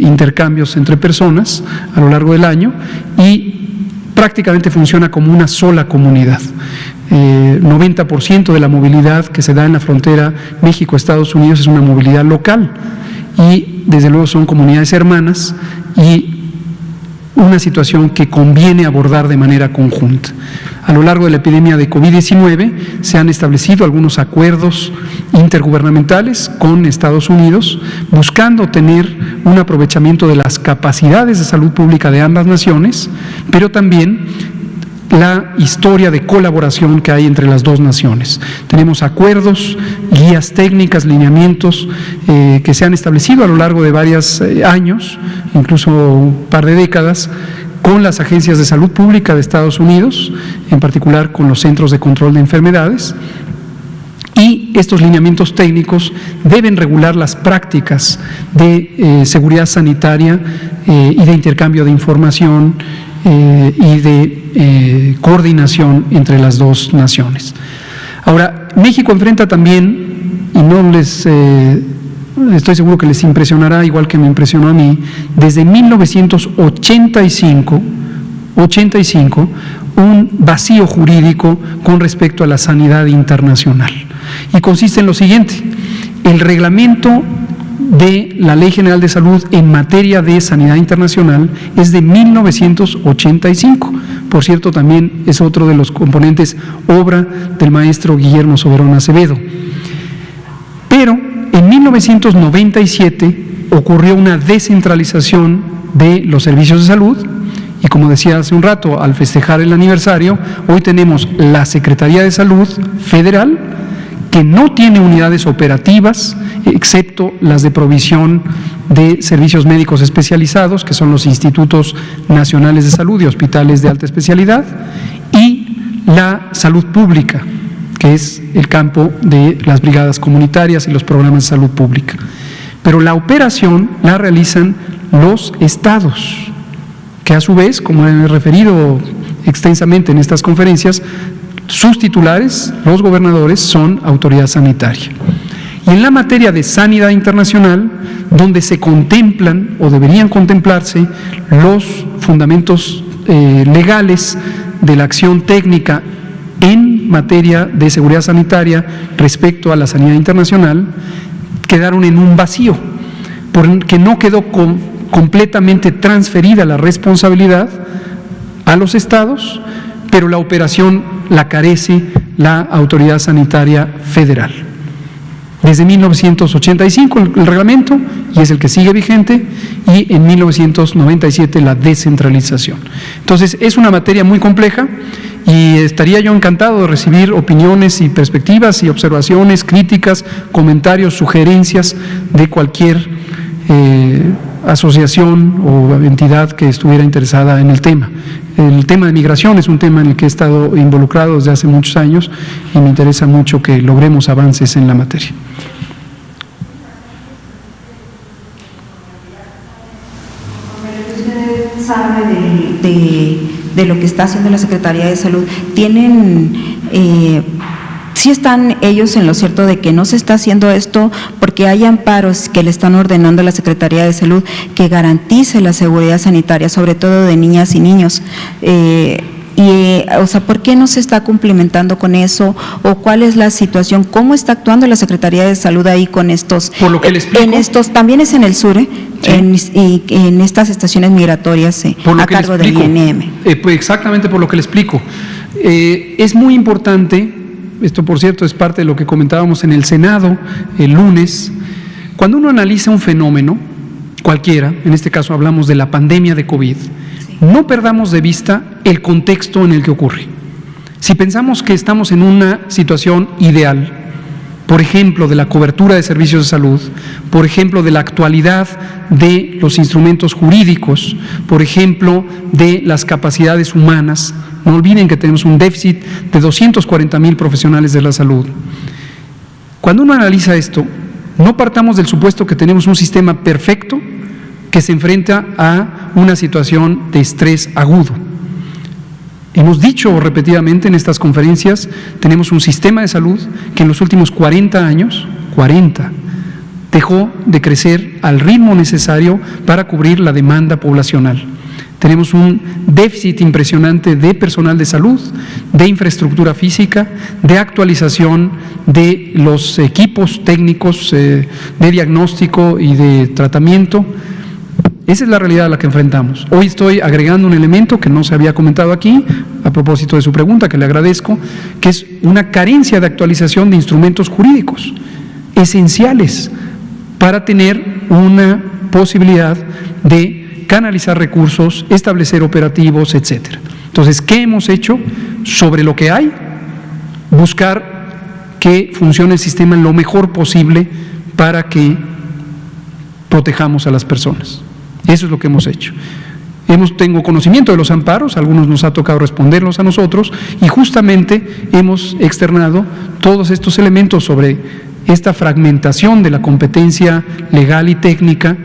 intercambios entre personas a lo largo del año y prácticamente funciona como una sola comunidad. 90% de la movilidad que se da en la frontera México-Estados Unidos es una movilidad local y desde luego son comunidades hermanas y una situación que conviene abordar de manera conjunta. A lo largo de la epidemia de COVID-19 se han establecido algunos acuerdos intergubernamentales con Estados Unidos buscando tener un aprovechamiento de las capacidades de salud pública de ambas naciones, pero también la historia de colaboración que hay entre las dos naciones. Tenemos acuerdos, guías técnicas, lineamientos que se han establecido a lo largo de varios años, incluso un par de décadas, con las agencias de salud pública de Estados Unidos, en particular con los centros de control de enfermedades, y estos lineamientos técnicos deben regular las prácticas de seguridad sanitaria y de intercambio de información y de coordinación entre las dos naciones. Ahora, México enfrenta también, y no les estoy seguro que les impresionará igual que me impresionó a mí, desde 1985 un vacío jurídico con respecto a la sanidad internacional. Y consiste en lo siguiente: el reglamento de la Ley General de Salud en materia de sanidad internacional es de 1985. Por cierto, también es otro de los componentes obra del maestro Guillermo Soberón Acevedo. Pero en 1997 ocurrió una descentralización de los servicios de salud y, como decía hace un rato, al festejar el aniversario, hoy tenemos la Secretaría de Salud Federal, que no tiene unidades operativas, excepto las de provisión de servicios médicos especializados, que son los Institutos Nacionales de Salud y Hospitales de Alta Especialidad, y la salud pública, que es el campo de las brigadas comunitarias y los programas de salud pública. Pero la operación la realizan los estados, que a su vez, como he referido extensamente en estas conferencias, sus titulares, los gobernadores, son autoridad sanitaria. Y en la materia de sanidad internacional, donde se contemplan o deberían contemplarse los fundamentos legales de la acción técnica en materia de seguridad sanitaria respecto a la sanidad internacional, quedaron en un vacío, porque no quedó completamente transferida la responsabilidad a los estados, pero la operación la carece la Autoridad Sanitaria Federal. Desde 1985 el reglamento, y es el que sigue vigente, y en 1997 la descentralización. Entonces, es una materia muy compleja y estaría yo encantado de recibir opiniones y perspectivas y observaciones, críticas, comentarios, sugerencias de cualquier asociación o entidad que estuviera interesada en el tema. El tema de migración es un tema en el que he estado involucrado desde hace muchos años y me interesa mucho que logremos avances en la materia. ¿Usted sabe de lo que está haciendo la Secretaría de Salud? ¿Tienen sí están ellos en lo cierto de que no se está haciendo esto porque hay amparos que le están ordenando a la Secretaría de Salud que garantice la seguridad sanitaria, sobre todo de niñas y niños? O sea, ¿por qué no se está cumplimentando con eso? ¿O cuál es la situación? ¿Cómo está actuando la Secretaría de Salud ahí con estos? Por lo que le explico. También es en el sur, sí. en estas estaciones migratorias a cargo del INM. Pues exactamente por lo que le explico. Es muy importante. Esto, por cierto, es parte de lo que comentábamos en el Senado el lunes. Cuando uno analiza un fenómeno, cualquiera, en este caso hablamos de la pandemia de COVID, no perdamos de vista el contexto en el que ocurre. Si pensamos que estamos en una situación ideal, por ejemplo, de la cobertura de servicios de salud, por ejemplo, de la actualidad de los instrumentos jurídicos, por ejemplo, de las capacidades humanas. No olviden que tenemos un déficit de 240,000 profesionales de la salud. Cuando uno analiza esto, no partamos del supuesto que tenemos un sistema perfecto que se enfrenta a una situación de estrés agudo. Hemos dicho repetidamente en estas conferencias, tenemos un sistema de salud que en los últimos 40 años, dejó de crecer al ritmo necesario para cubrir la demanda poblacional. Tenemos un déficit impresionante de personal de salud, de infraestructura física, de actualización de los equipos técnicos de diagnóstico y de tratamiento. Esa es la realidad a la que enfrentamos. Hoy estoy agregando un elemento que no se había comentado aquí, a propósito de su pregunta, que le agradezco, que es una carencia de actualización de instrumentos jurídicos esenciales para tener una posibilidad de canalizar recursos, establecer operativos, etcétera. Entonces, ¿qué hemos hecho sobre lo que hay? Buscar que funcione el sistema lo mejor posible para que protejamos a las personas. Eso es lo que hemos hecho. Tengo conocimiento de los amparos, algunos nos ha tocado responderlos a nosotros, y justamente hemos externado todos estos elementos sobre esta fragmentación de la competencia legal y técnica,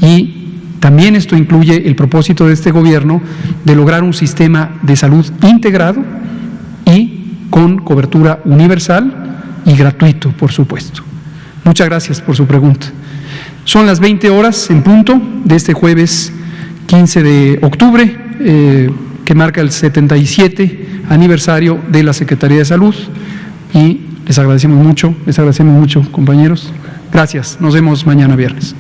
y también esto incluye el propósito de este gobierno de lograr un sistema de salud integrado y con cobertura universal y gratuito, por supuesto. Muchas gracias por su pregunta. Son las 20 horas en punto de este jueves 15 de octubre, que marca el 77 aniversario de la Secretaría de Salud, y les agradecemos mucho, compañeros. Gracias, nos vemos mañana viernes.